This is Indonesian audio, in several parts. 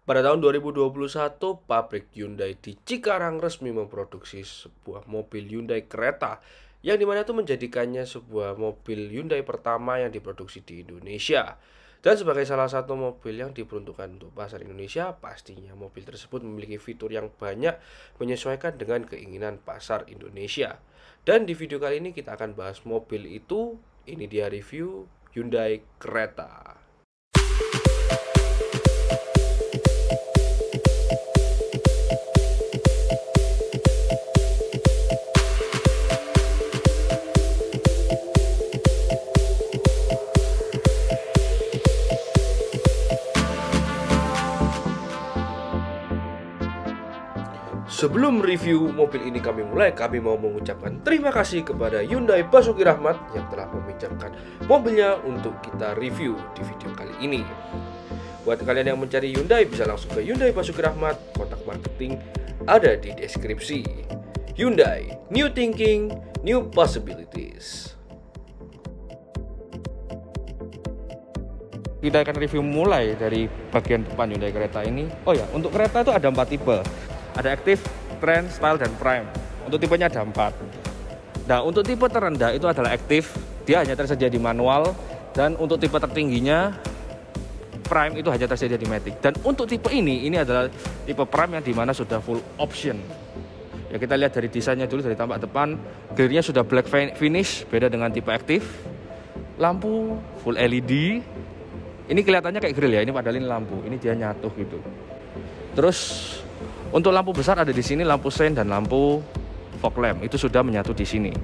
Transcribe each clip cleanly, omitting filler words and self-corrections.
Pada tahun 2021, pabrik Hyundai di Cikarang resmi memproduksi sebuah mobil Hyundai Creta yang dimana itu menjadikannya sebuah mobil Hyundai pertama yang diproduksi di Indonesia. Dan sebagai salah satu mobil yang diperuntukkan untuk pasar Indonesia, pastinya mobil tersebut memiliki fitur yang banyak menyesuaikan dengan keinginan pasar Indonesia. Dan di video kali ini kita akan bahas mobil itu. Ini dia review Hyundai Creta. Sebelum review mobil ini kami mau mengucapkan terima kasih kepada Hyundai Basuki Rahmat yang telah meminjamkan mobilnya untuk kita review di video kali ini. Buat kalian yang mencari Hyundai bisa langsung ke Hyundai Basuki Rahmat, kontak marketing ada di deskripsi. Hyundai, new thinking, new possibilities. Kita akan review mulai dari bagian depan Hyundai Creta ini. Oh ya, untuk Creta itu ada 4 tipe. Ada Active, Trend, Style, dan Prime. Untuk tipenya ada 4. Nah, untuk tipe terendah itu adalah Active. Dia hanya tersedia di manual. Dan untuk tipe tertingginya Prime itu hanya tersedia di Matic. Dan untuk tipe ini adalah tipe Prime yang dimana sudah full option. Ya, kita lihat dari desainnya dulu, dari tampak depan. Grillnya sudah black finish, beda dengan tipe Active. Lampu full LED. Ini kelihatannya kayak grill ya, ini padahal ini lampu. Ini dia nyatu gitu. Terus untuk lampu besar ada di sini, lampu sein dan lampu fog lamp itu sudah menyatu di sini.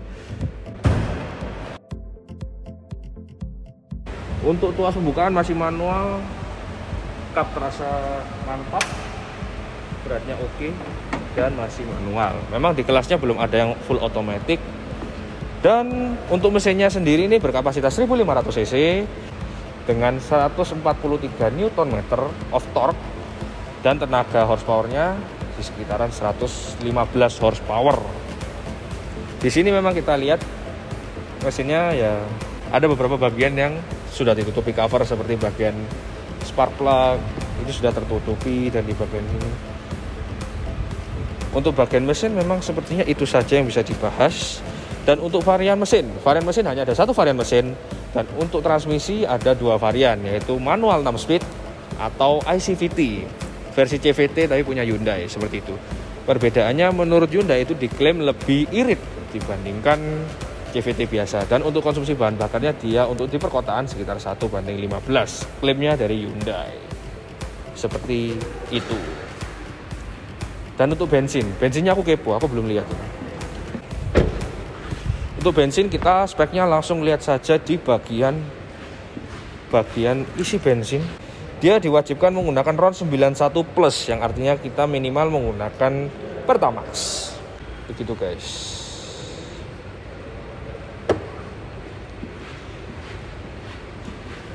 Untuk tuas pembukaan masih manual, kap terasa mantap, beratnya oke, dan masih manual. Memang di kelasnya belum ada yang full automatic. Dan untuk mesinnya sendiri ini berkapasitas 1500 cc dengan 143 Nm of torque dan tenaga horsepower-nya di sekitaran 115 horsepower. Di sini memang kita lihat mesinnya ya ada beberapa bagian yang sudah ditutupi cover seperti bagian spark plug itu sudah tertutupi, dan di bagian ini. Untuk bagian mesin memang sepertinya itu saja yang bisa dibahas. Dan untuk varian mesin hanya ada satu varian mesin, dan untuk transmisi ada 2 varian, yaitu manual 6 speed atau ICVT. Versi CVT tapi punya Hyundai, seperti itu. Perbedaannya menurut Hyundai itu diklaim lebih irit dibandingkan CVT biasa. Dan untuk konsumsi bahan bakarnya dia untuk di perkotaan sekitar 1:15. Klaimnya dari Hyundai. Seperti itu. Dan untuk bensinnya aku kepo, aku belum lihat. Untuk bensin kita speknya langsung lihat saja di bagian isi bensin. Dia diwajibkan menggunakan RON 91 plus, yang artinya kita minimal menggunakan Pertamax. Begitu guys.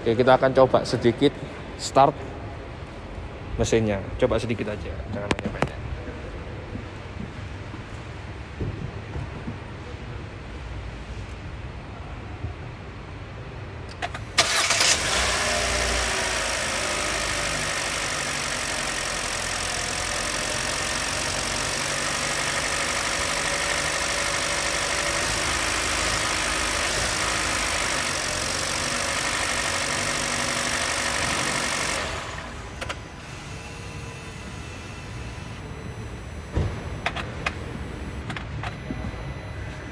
Oke, kita akan coba sedikit start mesinnya. Coba sedikit aja, jangan banyak-banyak.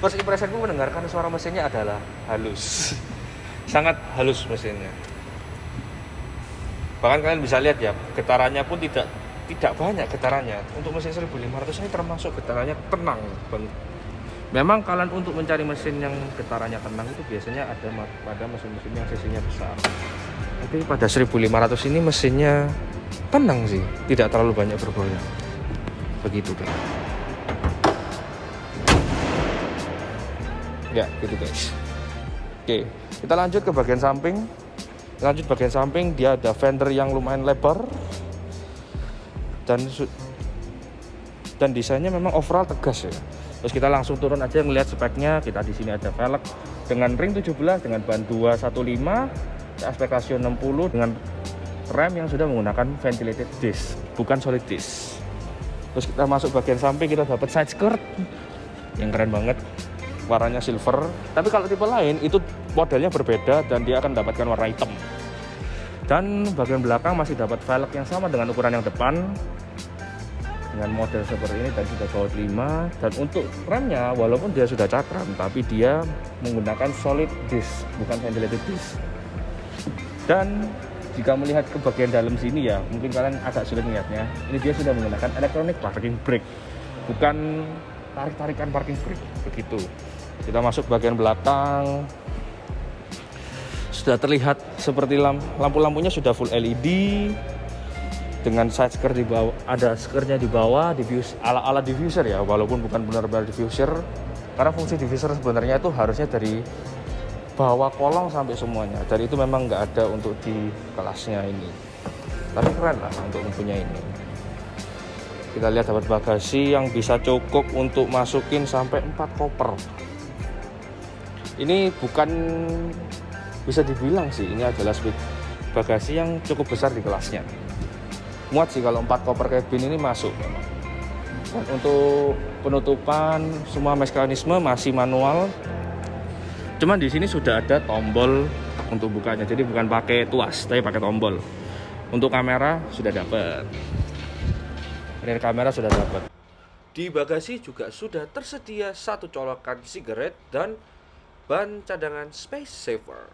First impressionku mendengarkan suara mesinnya adalah halus. Sangat halus mesinnya. Bahkan kalian bisa lihat ya, getarannya pun tidak banyak getarannya. Untuk mesin 1500 ini termasuk getarannya tenang banget. Memang kalian untuk mencari mesin yang getarannya tenang itu biasanya ada pada mesin-mesin yang cc-nya besar. Tapi pada 1500 ini mesinnya tenang sih, tidak terlalu banyak bergoyang. Begitu kan. Ya, gitu guys. Oke, kita lanjut ke bagian samping. Dia ada fender yang lumayan lebar. Dan desainnya memang overall tegas ya. Terus kita langsung turun aja ngelihat speknya. Kita di sini ada velg dengan ring 17 dengan ban 215, aspek rasio 60 dengan rem yang sudah menggunakan ventilated disc, bukan solid disc. Terus kita masuk bagian samping, kita dapat side skirt yang keren banget, warnanya silver. Tapi kalau tipe lain itu modelnya berbeda dan dia akan mendapatkan warna hitam. Dan bagian belakang masih dapat velg yang sama dengan ukuran yang depan, dengan model seperti ini, dan sudah baut 5. Dan untuk remnya walaupun dia sudah cakram, tapi dia menggunakan solid disc, bukan ventilated disc. Dan jika melihat ke bagian dalam sini ya, mungkin kalian agak sulit melihatnya. Ini dia sudah menggunakan electronic parking brake, bukan tarik-tarikan parking brake begitu. Kita masuk bagian belakang, sudah terlihat seperti lampu-lampunya sudah full LED dengan side skirt di bawah, ada skirtnya di bawah, ala diffuser ya, walaupun bukan benar-benar diffuser, karena fungsi diffuser sebenarnya itu harusnya dari bawah kolong sampai semuanya, dan itu memang nggak ada untuk di kelasnya ini. Tapi keren lah untuk mempunyai ini. Kita lihat dapat bagasi yang bisa cukup untuk masukin sampai 4 koper. Ini bukan, bisa dibilang sih ini adalah bagasi yang cukup besar di kelasnya. Muat sih kalau 4 koper cabin ini masuk memang. Dan untuk penutupan semua mekanisme masih manual. Cuman di sini sudah ada tombol untuk bukanya. Jadi bukan pakai tuas, tapi pakai tombol. Untuk kamera sudah dapat. Rear kamera sudah dapat. Di bagasi juga sudah tersedia 1 colokan sigaret dan ban cadangan space saver.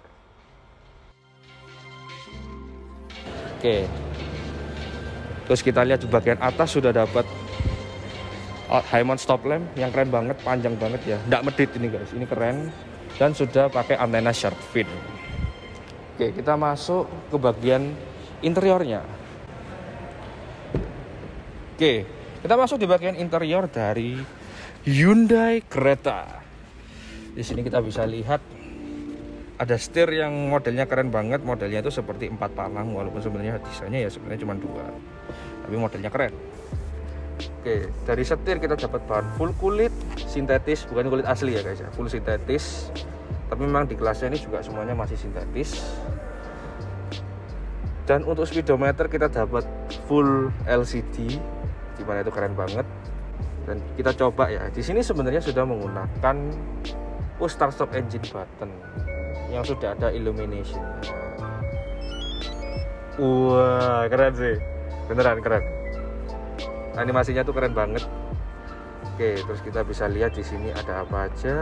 Oke. Terus kita lihat di bagian atas sudah dapat high mount stop lamp yang keren banget, panjang banget ya. Nggak medit ini guys, ini keren. Dan sudah pakai antena shark fin. Oke, kita masuk ke bagian interiornya. Oke, kita masuk di bagian interior dari Hyundai Creta. Di sini kita bisa lihat ada setir yang modelnya keren banget. Modelnya itu seperti 4 palang, walaupun sebenarnya desainnya ya sebenarnya cuma 2. Tapi modelnya keren. Oke, dari setir kita dapat bahan full kulit sintetis, bukan kulit asli ya guys ya, full sintetis. Tapi memang di kelasnya ini juga semuanya masih sintetis. Dan untuk speedometer kita dapat full LCD, dimana itu keren banget. Dan kita coba ya, di sini sebenarnya sudah menggunakan push start stop engine button yang sudah ada illumination. Wah, keren sih, beneran keren. Animasinya tuh keren banget. Oke, terus kita bisa lihat di sini ada apa aja.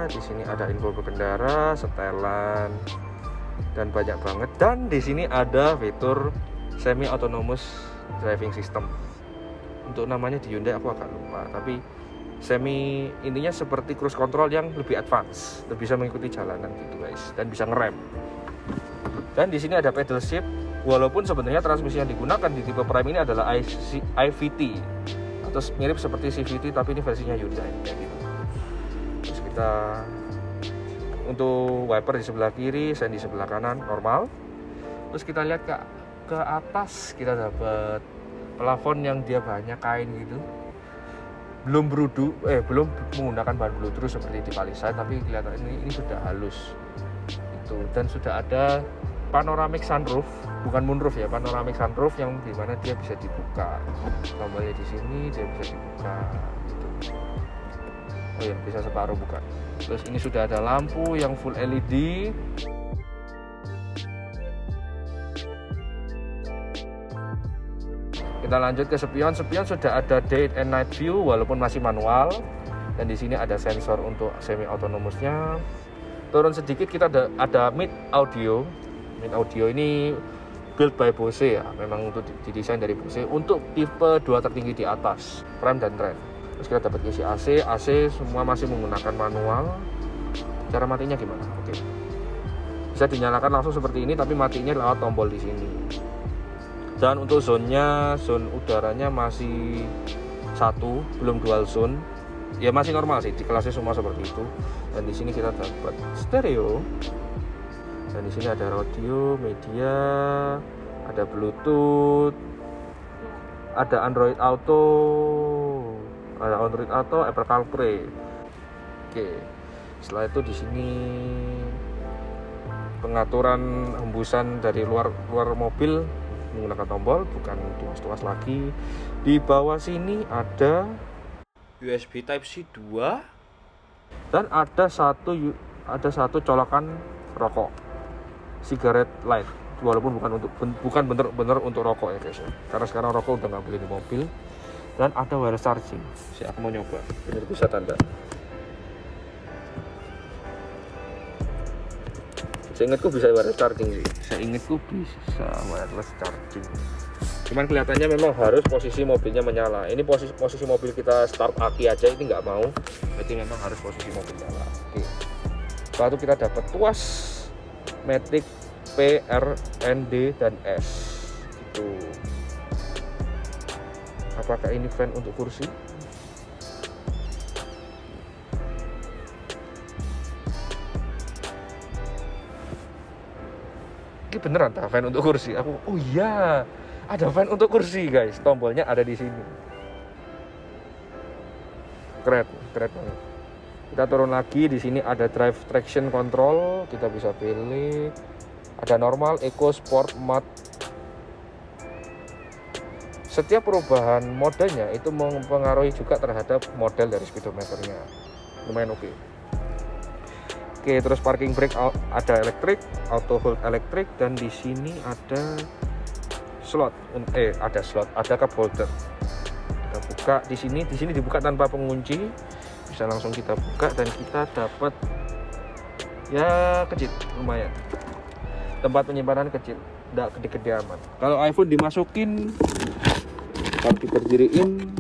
Di sini ada info berkendara, setelan, dan banyak banget. Dan di sini ada fitur semi autonomous driving system. Untuk namanya di Hyundai aku agak lupa, tapi semi intinya seperti cruise control yang lebih advance, lebih bisa mengikuti jalanan gitu guys, dan bisa ngerem. Dan di sini ada pedal shift, walaupun sebenarnya transmisi yang digunakan di tipe Prime ini adalah IVT atau mirip seperti CVT, tapi ini versinya Hyundai kayak gitu. Terus kita untuk wiper di sebelah kiri, sen di sebelah kanan normal. Terus kita lihat ke atas, kita dapat plafon yang dia banyak kain gitu. Belum belum menggunakan bahan bluedrus seperti di Palisade, tapi kelihatan ini sudah halus itu. Dan sudah ada panoramic sunroof, bukan moonroof ya, panoramic sunroof yang dimana dia bisa dibuka. Tombolnya di sini dia bisa dibuka gitu. Oh ya, bisa separuh buka. Terus ini sudah ada lampu yang full LED. Kita lanjut ke spion. Spion sudah ada day and night view walaupun masih manual. Dan di sini ada sensor untuk semi autonomousnya. Turun sedikit kita ada mid audio. Mid audio ini build by Bose ya. Memang untuk didesain dari Bose untuk tipe 2 tertinggi di atas, Prime dan Trend. Terus kita dapat isi AC semua masih menggunakan manual. Cara matinya gimana? Oke. Bisa dinyalakan langsung seperti ini, tapi matinya lewat tombol di sini. Dan untuk zone udaranya masih 1, belum dual zone. Ya masih normal sih, di kelasnya semua seperti itu. Dan di sini kita dapat stereo. Dan di sini ada radio, media, ada Bluetooth, ada Android Auto, Apple CarPlay. Oke. Setelah itu di sini pengaturan hembusan dari luar mobil menggunakan tombol, bukan tuas-tuas lagi. Di bawah sini ada USB Type C 2 dan ada satu colokan rokok, cigarette light, walaupun bukan bener-bener untuk rokok ya guys ya, karena sekarang rokok udah nggak boleh di mobil. Dan ada wireless charging. Aku mau nyoba, bener bisa tanda. Seingatku bisa wireless charging sih. Seingatku bisa wireless charging. Cuman kelihatannya memang harus posisi mobilnya menyala. Ini posisi mobil kita start aki aja, ini nggak mau. Berarti memang harus posisi mobil nyala. Oke. Setelah itu kita dapat tuas Matic P, R, N, D, dan S. Gitu. Apakah ini fan untuk kursi? Ini beneran tak fan untuk kursi? Oh iya, ada fan untuk kursi guys. Tombolnya ada di sini. Keren banget. Kita turun lagi, di sini ada drive traction control, kita bisa pilih. Ada normal, eco, sport, matte. Setiap perubahan modenya itu mempengaruhi juga terhadap model dari speedometernya. Lumayan oke. Oke, terus parking brake ada elektrik, auto hold elektrik, dan di sini ada ada cup holder. Kita buka di sini dibuka tanpa pengunci, bisa langsung kita buka dan kita dapat ya kecil, lumayan. Tempat penyimpanan kecil, enggak gede-gede amat. Kalau iPhone dimasukin, kalau diberdiriin,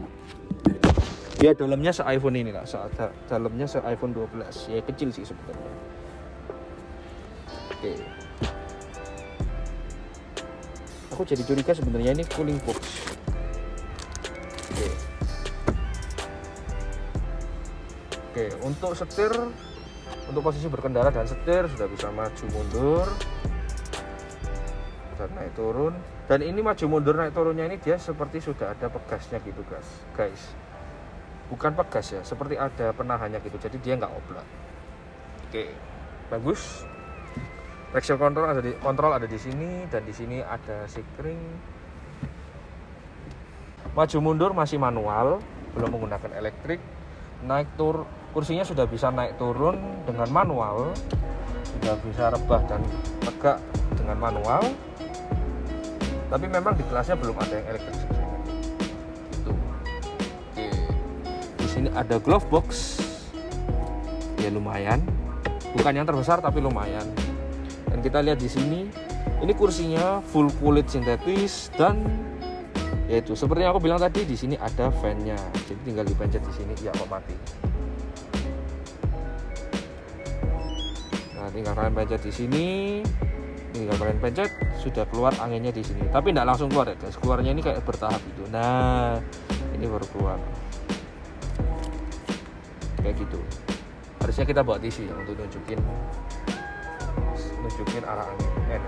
ya dalamnya se-iPhone ini lah, dalamnya se-iPhone 12, ya kecil sih sebenarnya. Oke. Aku jadi curiga sebenarnya ini cooling box. Oke, untuk setir, untuk posisi berkendara dan setir sudah bisa maju mundur dan naik turun. Dan ini maju mundur naik turunnya ini dia seperti sudah ada pegasnya gitu guys. Bukan pegas ya, seperti ada penahannya gitu, jadi dia nggak oblak. Oke, bagus. Traction control ada di sini, dan di sini ada sikring. Maju mundur masih manual, belum menggunakan elektrik. Kursinya sudah bisa naik turun dengan manual, sudah bisa rebah dan tegak dengan manual. Tapi memang di kelasnya belum ada yang elektrik. Itu. Oke. Di sini ada glove box. Ya lumayan. Bukan yang terbesar tapi lumayan. Dan kita lihat di sini, ini kursinya full kulit sintetis dan yaitu seperti yang aku bilang tadi, di sini ada fan-nya. Jadi tinggal dipencet di sini, ya kok mati. Nah, tinggal kalian pencet di sini. Tinggal kalian pencet, sudah keluar anginnya di sini. Tapi tidak langsung keluar ya guys. Keluarnya ini kayak bertahap gitu. Nah, ini baru keluar. Kayak gitu. Harusnya kita bawa tisu ya untuk nunjukin arah angin,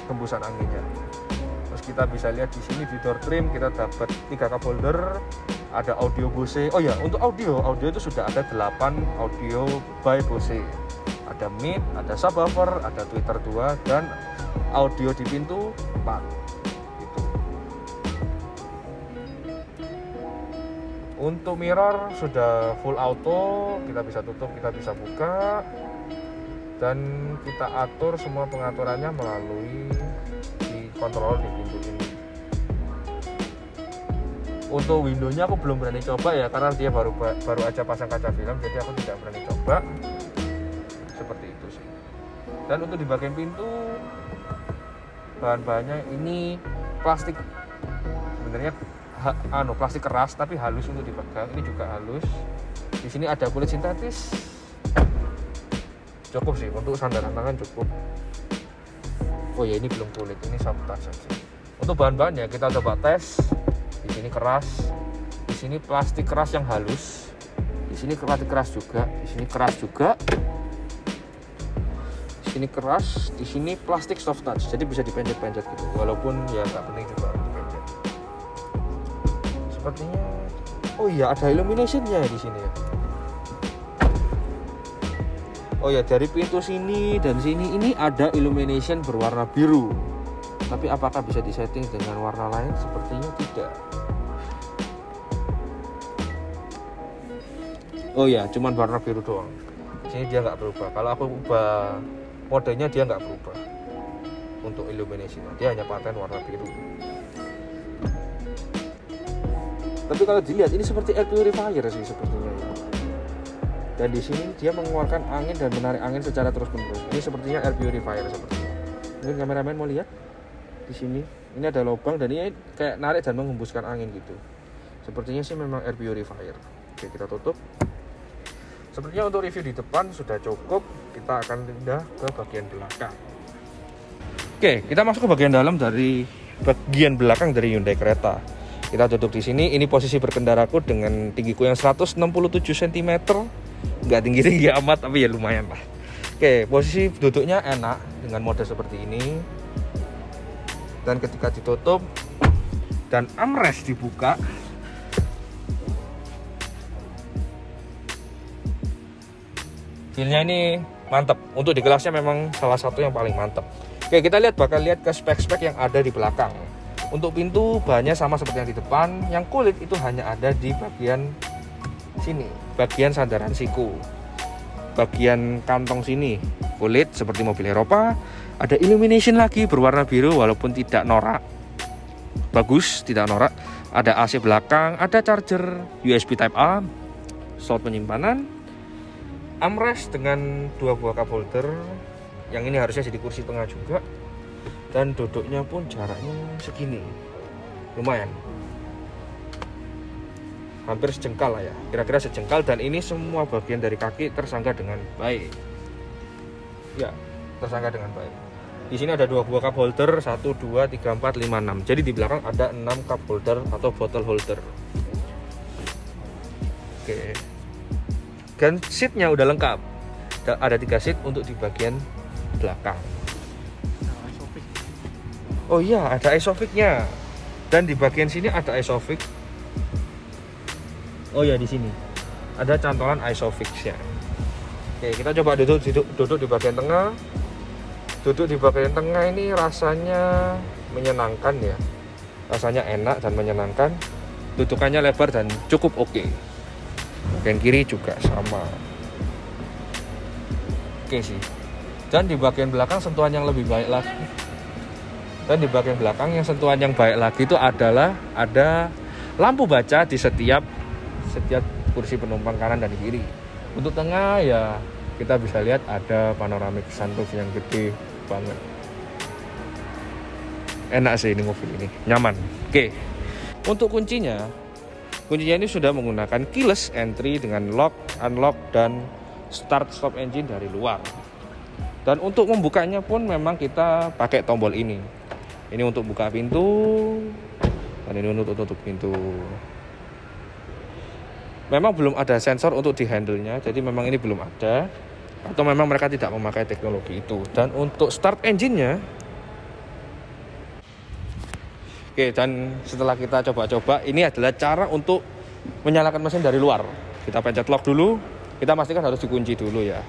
hembusan anginnya. Terus kita bisa lihat di sini di door trim kita dapat 3 cup holder, ada audio Bose. Oh ya, untuk audio itu sudah ada 8 audio by Bose. Ada mid, ada subwoofer, ada tweeter 2, dan audio di pintu 4 gitu. Untuk mirror sudah full auto, kita bisa tutup, kita bisa buka, dan kita atur semua pengaturannya melalui di controller di pintu ini. Untuk windownya aku belum berani coba ya, karena dia baru aja pasang kaca film, jadi aku tidak berani coba. Seperti itu sih. Dan untuk di bagian pintu, bahan-bahannya ini plastik, sebenarnya plastik keras tapi halus untuk dipegang. Ini juga halus. Di sini ada kulit sintetis. Cukup sih untuk sandaran tangan, cukup. Oh ya, ini belum kulit, ini soft touch saja. Untuk bahan-bahannya kita coba tes. Di sini keras, di sini plastik keras yang halus, di sini plastik keras juga, di sini keras juga, di sini keras, di sini plastik soft touch, jadi bisa dipencet-pencet gitu. Walaupun ya nggak penting juga dipencet. Sepertinya, oh iya ada illuminationnya di sini ya. Oh ya, dari pintu sini dan sini ini ada illumination berwarna biru. Tapi apakah bisa disetting dengan warna lain? Sepertinya tidak. Oh ya, cuman warna biru doang. Sini dia nggak berubah. Kalau aku ubah modenya dia nggak berubah. Untuk illumination dia hanya paten warna biru. Tapi kalau dilihat ini seperti air purifier sih sepertinya ya. Dan di sini dia mengeluarkan angin dan menarik angin secara terus-menerus. Ini sepertinya air purifier sepertinya. Mungkin kameramen mau lihat di sini. Ini ada lubang dan ini kayak narik dan menghembuskan angin gitu. Sepertinya sih memang air purifier. Oke, kita tutup. Sepertinya untuk review di depan sudah cukup. Kita akan pindah ke bagian belakang. Oke, kita masuk ke bagian dalam dari bagian belakang dari Hyundai Creta. Kita duduk di sini. Ini posisi berkendaraku dengan tinggiku yang 167 cm. Nggak tinggi-tinggi amat, tapi ya lumayan lah. Oke, posisi duduknya enak dengan mode seperti ini. Dan ketika ditutup dan armrest dibuka, feelnya ini mantap. Untuk di kelasnya memang salah satu yang paling mantap. Oke, kita bakal lihat ke spek-spek yang ada di belakang. Untuk pintu bahannya sama seperti yang di depan. Yang kulit itu hanya ada di bagian sini, bagian sandaran siku. Bagian kantong sini kulit seperti mobil Eropa. Ada illumination lagi berwarna biru walaupun tidak norak. Bagus, tidak norak. Ada AC belakang, ada charger USB Type A, slot penyimpanan, armrest dengan 2 buah cup holder. Yang ini harusnya jadi kursi tengah juga. Dan duduknya pun jaraknya segini. Lumayan. Hampir sejengkal lah ya. Kira-kira sejengkal, dan ini semua bagian dari kaki tersangga dengan baik. Ya, tersangga dengan baik. Di sini ada 2 buah cup holder, 1, 2, 3, 4, 5, 6. Jadi di belakang ada 6 cup holder atau bottle holder. Oke. Dan seatnya udah lengkap. Ada 3 seat untuk di bagian belakang. Oh iya, ada isofix-nya. Dan di bagian sini ada isofix. Oh ya, di sini ada cantolan isofix-nya. Oke, kita coba duduk di bagian tengah. Duduk di bagian tengah ini rasanya menyenangkan ya. Rasanya enak dan menyenangkan. Dudukannya lebar dan cukup oke. Bagian kiri juga sama. Oke sih. Dan di bagian belakang sentuhan yang lebih baik lagi. Dan di bagian belakang yang sentuhan yang baik lagi itu adalah ada lampu baca di setiap kursi penumpang kanan dan kiri. Untuk tengah ya kita bisa lihat ada panoramic sunroof yang gede banget. Enak sih ini mobil ini, nyaman. Oke. Untuk kuncinya ini sudah menggunakan keyless entry dengan lock, unlock, dan start stop engine dari luar. Dan untuk membukanya pun memang kita pakai tombol ini. Ini untuk buka pintu, dan ini untuk tutup pintu. Memang belum ada sensor untuk di handle-nya, jadi memang ini belum ada. Atau memang mereka tidak memakai teknologi itu. Dan untuk start engine-nya, oke, dan setelah kita coba-coba, ini adalah cara untuk menyalakan mesin dari luar. Kita pencet lock dulu, kita pastikan harus dikunci dulu ya,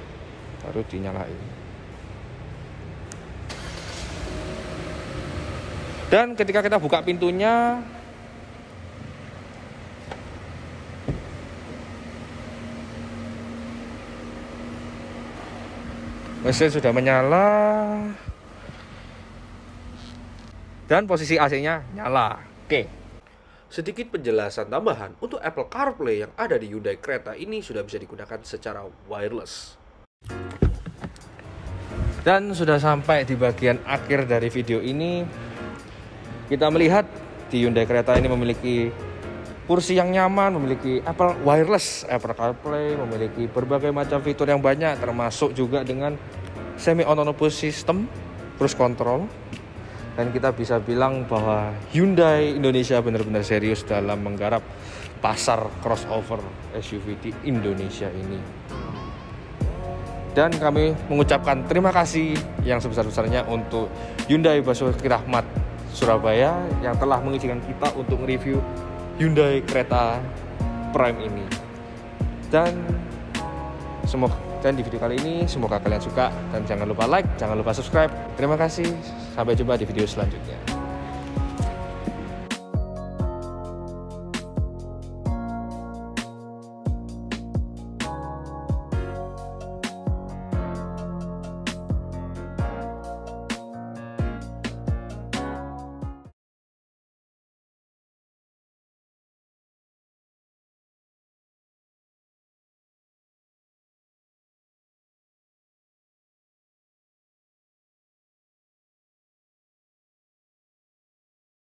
baru dinyalain. Dan ketika kita buka pintunya, mesin sudah menyala dan posisi AC-nya nyala. Oke. Sedikit penjelasan tambahan, untuk Apple CarPlay yang ada di Hyundai Creta ini sudah bisa digunakan secara wireless. Dan sudah sampai di bagian akhir dari video ini. Kita melihat di Hyundai Creta ini memiliki kursi yang nyaman, memiliki Apple wireless, Apple CarPlay, memiliki berbagai macam fitur yang banyak, termasuk juga dengan semi autonomous system, cruise control. Dan kita bisa bilang bahwa Hyundai Indonesia benar-benar serius dalam menggarap pasar crossover SUV di Indonesia ini. Dan kami mengucapkan terima kasih yang sebesar-besarnya untuk Hyundai Basuki Rahmat Surabaya yang telah mengizinkan kita untuk mereview Hyundai Creta Prime ini. Dan semoga Dan di video kali ini semoga kalian suka dan jangan lupa like, jangan lupa subscribe. Terima kasih, sampai jumpa di video selanjutnya.